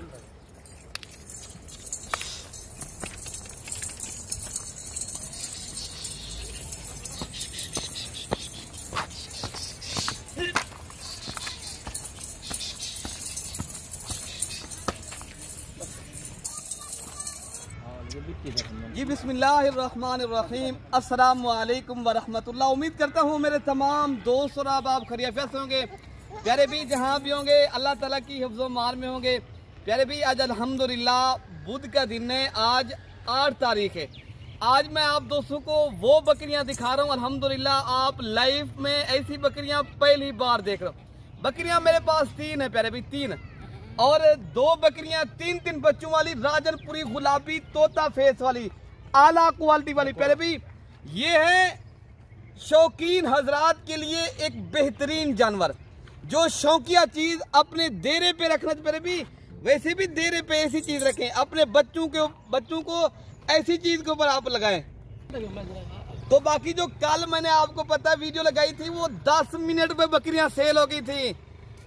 जी बिस्मिल्लाहिर्रहमानिर्रहीम, अस्सलाम वालेकुम वरहमतुल्लाह। उम्मीद करता हूँ मेरे तमाम दोस्त और आप खैरियत से होंगे। प्यारे भी जहाँ भी होंगे अल्लाह ताला की हिफ्ज़ मान में होंगे। प्यारे भी आज अल्हम्दुलिल्लाह बुध का दिन है, आज 8 तारीख है। आज मैं आप दोस्तों को वो बकरियाँ दिखा रहा हूँ अल्हम्दुलिल्लाह, आप लाइफ में ऐसी बकरियाँ पहली बार देख रहे हो। बकरियाँ मेरे पास 3 है प्यारे भी, 3 और 2 बकरियां 3 बच्चों वाली राजनपुरी गुलाबी तोता फेस वाली आला क्वालिटी वाली। प्यारे भी ये है शौकीन हजरात के लिए एक बेहतरीन जानवर, जो शौकिया चीज अपने डेरे पे रखना। प्यारे भी वैसे भी डेरे पे ऐसी चीज रखें, अपने बच्चों को ऐसी चीज के ऊपर आप लगाएं। तो बाकी जो कल मैंने आपको पता वीडियो लगाई थी वो 10 मिनट में बकरियां सेल हो गई थी।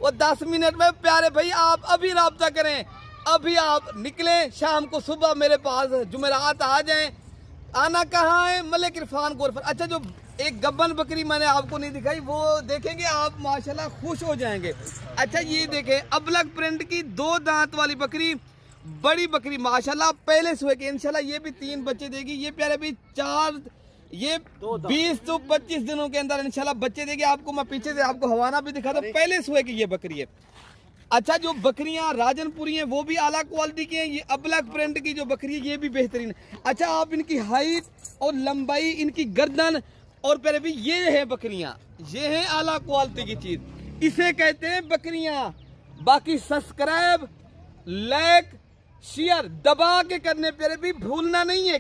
वो 10 मिनट में प्यारे भाई आप अभी राब्ता करें, अभी आप निकलें, शाम को सुबह मेरे पास जुमेरात आ जाएं। आना कहाँ है? मलिक इरफान गोरफर। अच्छा, जो एक गब्बन बकरी मैंने आपको नहीं दिखाई वो देखेंगे आप माशाल्लाह खुश हो जाएंगे। अच्छा ये देखें, अबलग प्रिंट की 2 दांत वाली बकरी, बड़ी बकरी माशाल्लाह, पहले सुबह की इंशाल्लाह ये भी 3 बच्चे देगी। ये प्यारे भी 20 से 25 दिनों के अंदर इंशाल्लाह बच्चे देंगे। आपको मैं पीछे से आपको हवाना भी दिखा दूं, पहले सुबह की ये बकरी है। अच्छा, जो बकरियां राजनपुरी हैं वो भी आला क्वालिटी की हैं। ये अबलग प्रिंट की जो बकरी है ये भी बेहतरीन है। अच्छा, आप इनकी हाइट और लंबाई, इनकी गर्दन और प्यारे भी ये है बकरियां, ये है आला क्वालिटी की चीज, इसे कहते हैं बकरियां। बाकी सब्सक्राइब, लाइक, शेयर दबा के करने प्यारे भी भूलना नहीं है।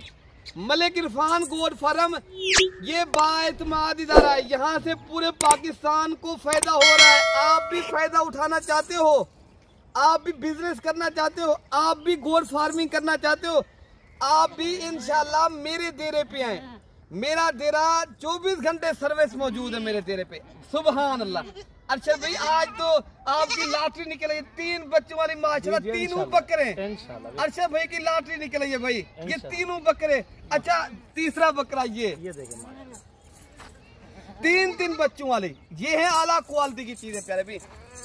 मलिक इरफान गोट फार्म ये बाएतमाद इदारा है, यहाँ से पूरे पाकिस्तान को फायदा हो रहा है। आप भी फायदा उठाना चाहते हो, आप भी बिजनेस करना चाहते हो, आप भी गोट फार्मिंग करना चाहते हो, आप भी इंशाल्लाह मेरे डेरे पे आए। मेरा डेरा 24 घंटे सर्विस मौजूद है मेरे डेरे पे, सुबहान अल्लाह। अच्छा भाई, आज तो आपकी लॉटरी निकली है, 3 बच्चों वाली माशाल्लाह, 3 बकरे। अच्छा भाई की लॉटरी निकली है भाई, ये 3 बकरे। अच्छा, तीसरा बकरा ये देखें, 3 बच्चों वाली, ये है आला क्वालिटी की चीज है प्यारे भाई।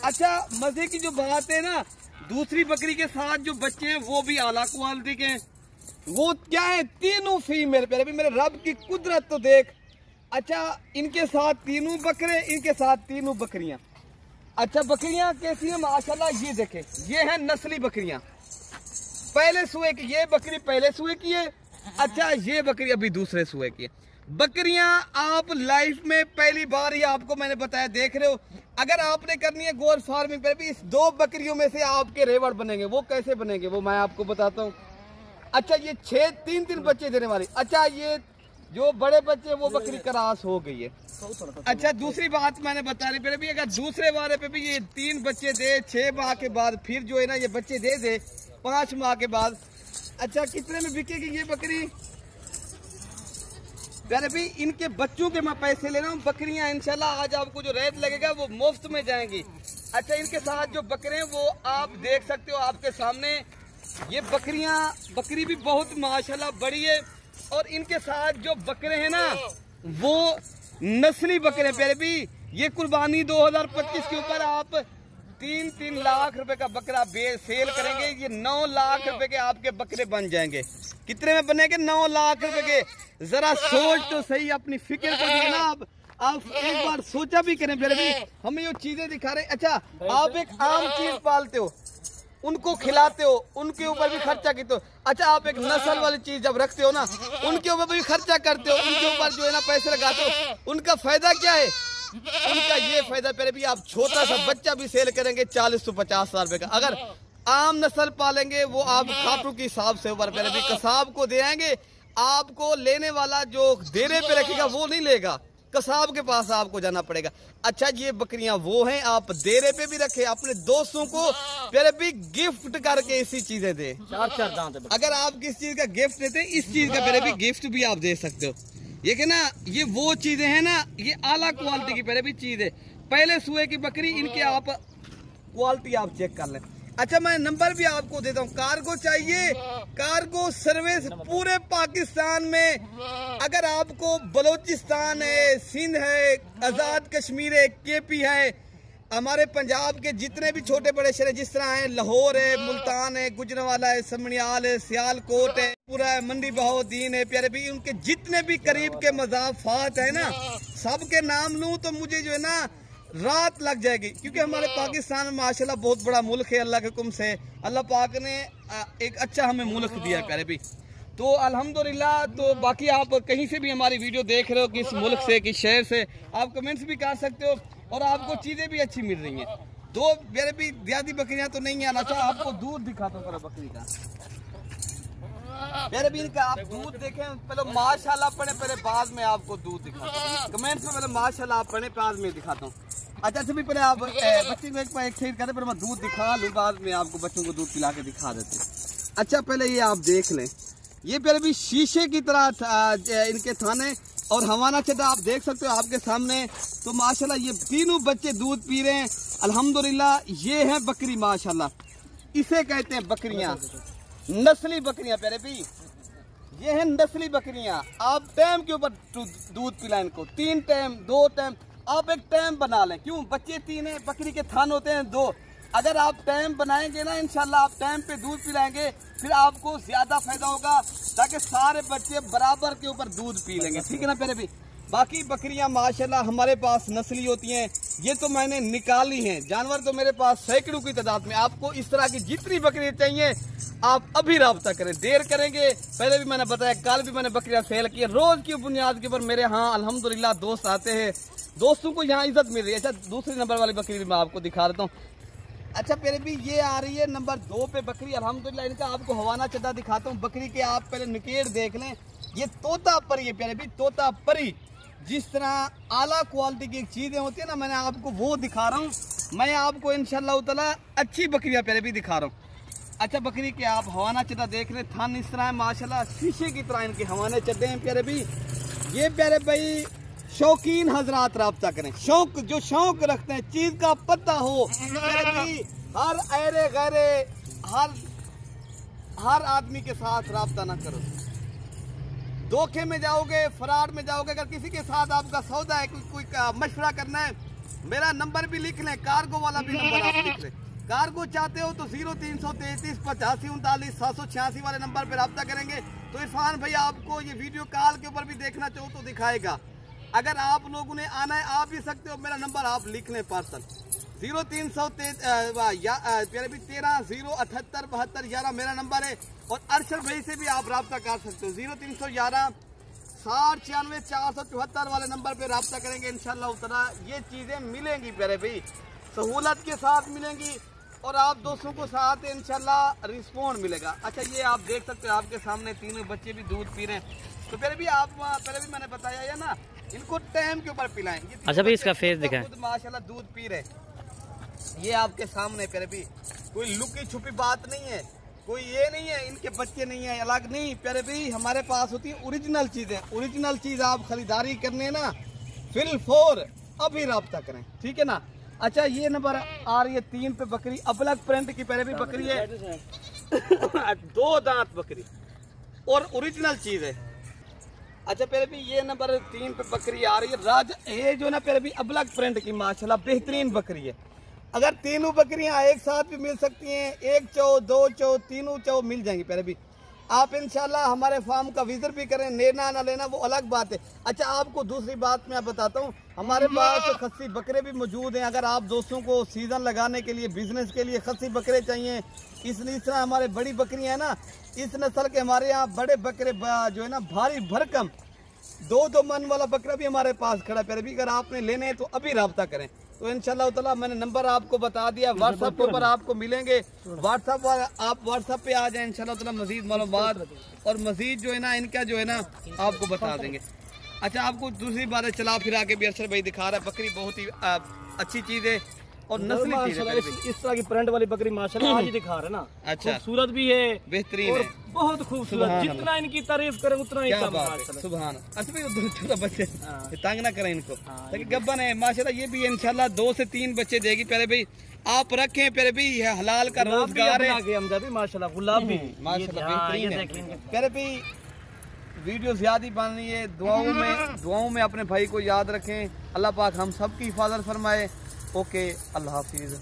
अच्छा, मजे की जो बात है ना, दूसरी बकरी के साथ जो बच्चे हैं वो भी आला क्वालिटी के हैं। वो क्या है? 3 फीमेल प्यारे भाई, मेरे रब की कुदरत तो देख। अच्छा, इनके साथ 3 बकरे, इनके साथ 3 बकरियां। अच्छा, बकरियां कैसी हैं माशाल्लाह, ये देखें, ये है नस्ली बकरियां, पहले सुए की। ये बकरी पहले सुए की है। अच्छा, ये बकरी अभी दूसरे सुए की है। बकरियां आप लाइफ में पहली बार ही आपको मैंने बताया देख रहे हो। अगर आपने करनी है गोट फार्मिंग पर भी, इस 2 बकरियों में से आपके रेवड़ बनेंगे। वो कैसे बनेंगे वो मैं आपको बताता हूँ। अच्छा, ये 3 बच्चे देने वाली। अच्छा, ये जो बड़े बच्चे वो बकरी क्रॉस हो गई है। अच्छा, दूसरी बात मैंने बता रही भी, अगर दूसरे वाले पे भी ये 3 बच्चे दे 6 माह के बाद, फिर जो है ना ये बच्चे दे 5 माह के बाद। अच्छा, कितने में बिकेगी ये बकरी? प्यारे भी इनके बच्चों के मैं पैसे ले रहा हूँ। बकरियां इंशाल्लाह आज आपको जो रेट लगेगा वो मुफ्त में जाएंगी। अच्छा, इनके साथ जो बकरे हैं वो आप देख सकते हो आपके सामने। ये बकरी भी बहुत माशाल्लाह बड़ी है। और इनके साथ जो बकरे हैं ना वो नस्ली बकरे प्यारे भी। ये कुर्बानी 2025 के ऊपर आप 3 लाख रुपए का बकरा सेल करेंगे, ये 9 लाख रुपए के आपके बकरे बन जाएंगे। कितने में बनेंगे? 9 लाख रुपए के। जरा सोच तो सही, अपनी फिक्र को दिए ना आप एक बार सोचा भी करें प्यारे भी। हमें ये चीजें दिखा रहे। अच्छा, आप एक आम चीज पालते हो, उनको खिलाते हो, उनके ऊपर भी खर्चा करते हो। अच्छा, आप एक नस्ल वाली चीज जब रखते हो ना, उनके ऊपर भी खर्चा करते हो, उनके ऊपर जो है ना पैसे लगाते हो। उनका फायदा क्या है? उनका ये फायदा प्यारे भी, आप छोटा सा बच्चा भी सेल करेंगे 40 से 50 हजार रुपए का। अगर आम नस्ल पालेंगे वो आप खाटू के हिसाब से ऊपर प्यारे भी कसाब को दे आएंगे। आपको लेने वाला जो डेरे पे रखेगा वो नहीं लेगा, कसाब के पास आपको जाना पड़ेगा। अच्छा, ये बकरियां वो हैं, आप डेरे पे भी रखे, अपने दोस्तों को प्यारे भी गिफ्ट करके ऐसी चीजें दे। 4 दांत। अगर आप किस चीज का गिफ्ट देते हैं, इस चीज का प्यारे भी गिफ्ट भी आप दे सकते हो। ये कि ना, ये वो चीजें हैं ना, ये आला क्वालिटी की प्यारे भी चीज है। पहले सुए की बकरी, इनके आप क्वालिटी आप चेक कर लें। अच्छा मैं नंबर भी आपको देता हूँ। कार्गो चाहिए, कार्गो सर्विस पूरे पाकिस्तान में। अगर आपको बलोचिस्तान है, सिंध है, आज़ाद कश्मीर है, केपी है, हमारे पंजाब के जितने भी छोटे बड़े शहर जिस तरह हैं, लाहौर है, मुल्तान है, गुजरांवाला है, समनियाल है, सियालकोट है, पूरा है, मंडी बहाउद्दीन है, प्यारे भी उनके जितने भी करीब के मज़ाफ़ात है ना, सबके नाम लूँ तो मुझे जो है ना रात लग जाएगी। क्योंकि हमारे पाकिस्तान में माशाल्लाह बहुत बड़ा मुल्क है। अल्लाह के हुक्म से अल्लाह पाक ने एक अच्छा हमें मुल्क दिया प्यारे भी, तो अल्हम्दुलिल्लाह। तो बाकी आप कहीं से भी हमारी वीडियो देख रहे हो, किस मुल्क से, किस शहर से, आप कमेंट्स भी कर सकते हो और आपको चीज़ें भी अच्छी मिल रही हैं। दो मेरे भी ज्यादा बकरियां तो नहीं है। अच्छा आपको दूध दिखाता हूँ बकरी का, मेरे भी इनका आप दूध देखें पहले माशाल्लाह पढ़े, पहले बाद में आपको दूध दिखाता हूँ। कमेंट्स में पहले माशाल्लाह आप पढ़े, बाद में दिखाता हूँ। अच्छा भी पहले आप बच्चे को एक शेयर करें, पर मैं दूध दिखा लूँ, बाद में आपको बच्चों को दूध पिला के दिखा देते हैं। अच्छा पहले ये आप देख लें, ये पहले भी शीशे की तरह इनके थाने और हवाना चटा आप देख सकते हो आपके सामने। तो माशाल्लाह ये तीनों बच्चे दूध पी रहे हैं अल्हम्दुलिल्लाह। ये है बकरी माशाल्लाह, इसे कहते हैं बकरियां, नस्ली बकरियां प्यारे भी, ये है नस्ली बकरियां। आप टाइम के ऊपर दूध पिलाएं इनको, 3 टाइम 2 टाइम, आप एक टाइम बना लें। क्यों, बच्चे 3 हैं, बकरी के थान होते हैं 2। अगर आप टाइम बनाएंगे ना इंशाल्लाह आप टाइम पे दूध पिलाएंगे, फिर आपको ज्यादा फायदा होगा, ताकि सारे बच्चे बराबर के ऊपर दूध पी लेंगे। ठीक है ना प्यारे भी। बाकी बकरियां माशाल्लाह हमारे पास नस्ली होती हैं, ये तो मैंने निकाली हैं। जानवर तो मेरे पास सैकड़ों की तादाद में। आपको इस तरह की जितनी बकरियां चाहिए आप अभी राब्ता करें, देर करेंगे। पहले भी मैंने बताया, कल भी मैंने बकरियां सेल की। रोज की बुनियाद के ऊपर मेरे यहाँ अल्हम्दुलिल्लाह दोस्त आते हैं, दोस्तों को यहाँ इज्जत मिल रही है। अच्छा दूसरी नंबर वाली बकरी भी मैं आपको दिखा देता हूँ। अच्छा प्यारे भी ये आ रही है नंबर 2 पे बकरी अल्हम्दुलिल्लाह। इनका आपको हवाना चटा दिखाता हूँ। बकरी के आप पहले निकेर देख लें, ये तोता परी है प्यारे भी, तोता परी। जिस तरह आला क्वालिटी की चीजें होती है ना, मैंने आपको वो दिखा रहा हूँ। मैं आपको इंशाल्लाह ताला अच्छी बकरियां प्यारे भी दिखा रहा हूँ। अच्छा बकरी के आप हवाना चटा देख रहे, थान इस तरह है माशाल्लाह, शीशे की तरह इनके हवाने चटे हैं प्यारे भी। ये प्यारे भाई शौकीन हजरात राब्ता करें, शौक जो शौक रखते हैं, चीज का पता हो प्यारे भी। हर ऐरे गैरे हर आदमी के साथ राब्ता ना करो, धोखे में जाओगे, फ्रॉड में जाओगे। अगर किसी के साथ आपका सौदा है, कोई मशवरा करना है, मेरा नंबर भी लिख लें, कार्गो वाला भी नंबर आप लिख लें। कार्गो चाहते हो तो 0333 85 39 786 वाले नंबर पर रब्ता करेंगे। तो इरफान भाई आपको ये वीडियो कॉल के ऊपर भी देखना चाहो तो दिखाएगा। अगर आप लोगों ने आना है आ भी सकते हो, मेरा नंबर आप लिख लें पार्सल 0313 078 72 11 मेरा नंबर है। और अरशद भाई से भी आप रब्ता कर सकते हो, 0311 60 96 474 वाले नंबर पे रब्ता करेंगे। इंशाल्लाह ताला ये चीज़ें मिलेंगी प्यारे भाई, सहूलत के साथ मिलेंगी और आप दोस्तों को साथ इंशाल्लाह रिस्पॉन्ड मिलेगा। अच्छा ये आप देख सकते हो आपके सामने तीनों बच्चे भी दूध पी रहे हैं। तो फिर भी आप पहले भी मैंने बताया है ना, इनको टाइम के ऊपर पिलाएं। अच्छा भाई इसका फेस दिखाएं, माशाल्लाह दूध पी रहे, ये आपके सामने प्यारे भी, कोई लुकी छुपी बात नहीं है, कोई ये नहीं है इनके बच्चे नहीं है अलग नहीं प्यारे भी। हमारे पास होती है ओरिजिनल चीजें, ओरिजिनल चीज आप खरीदारी करने ना फिल फोर अभी रब्ता करें, ठीक है ना। अच्छा ये नंबर आ रही है 3 पे बकरी, अबलग प्रिंट की प्यारे भी बकरी है 2 दांत बकरी और ओरिजिनल चीज है। अच्छा प्यारे भी ये नंबर 3 पे बकरी आ रही है राज, ये जो ना प्यारे भी अबलग प्रिंट की माशाल्लाह बेहतरीन बकरी है। अगर तीनों बकरियां एक साथ भी मिल सकती हैं, 1 चौ 2 चौ तीनों चौ मिल जाएंगी प्यारे भी। आप इंशाल्लाह हमारे फार्म का विजिट भी करें, लेना ना लेना वो अलग बात है। अच्छा आपको दूसरी बात मैं बताता हूँ, हमारे पास खस्सी बकरे भी मौजूद हैं। अगर आप दोस्तों को सीजन लगाने के लिए, बिजनेस के लिए खस्सी बकरे चाहिए, इसलिए इस तरह हमारे बड़ी बकरियां हैं ना, इस नस्ल के हमारे यहाँ बड़े बकरे जो है ना भारी भरकम 2-2 मन वाला बकरा भी हमारे पास खड़ा है। भी अगर आपने लेने हैं तो अभी रब्ता करें। तो इंशाल्लाह ताला मैंने नंबर आपको बता दिया, व्हाट्सएप के ऊपर आपको मिलेंगे, व्हाट्सएप आप व्हाट्सएप पे आ जाए इंशाल्लाह ताला, मजीद मालूमात और मजीद जो है ना इनका जो है ना आपको बता देंगे। अच्छा आपको दूसरी बात चला फिरा के भी अरशद भाई दिखा रहा है, बकरी बहुत ही अच्छी चीज़ है। और नस्ली चीज है। इस तरह की प्रिंट वाली बकरी माशाल्लाह आज ही दिखा रहे ना। अच्छा, खूबसूरत भी है, बेहतरीन और है, बहुत खूबसूरत। जितना इनकी तारीफ करें उतना ही कम है। सुभान। अच्छा भाई उधर छोटा बच्चे तंग ना करें इनको, ताकि गब्बन है माशाल्लाह। ये भी इंशाल्लाह 2 से 3 बच्चे देगी। पहले भाई आप रखें, पहले भी ये हलाल का रोजगार है माशाल्लाह। गुलाब भी माशाल्लाह बेहतरीन है। पहले भी वीडियो ज्यादा ही बन रही है। दुआओं में अपने भाई को याद रखें। अल्लाह पाक हम सब की हिफाजत फरमाए। ओके, अल्लाह हाफिज।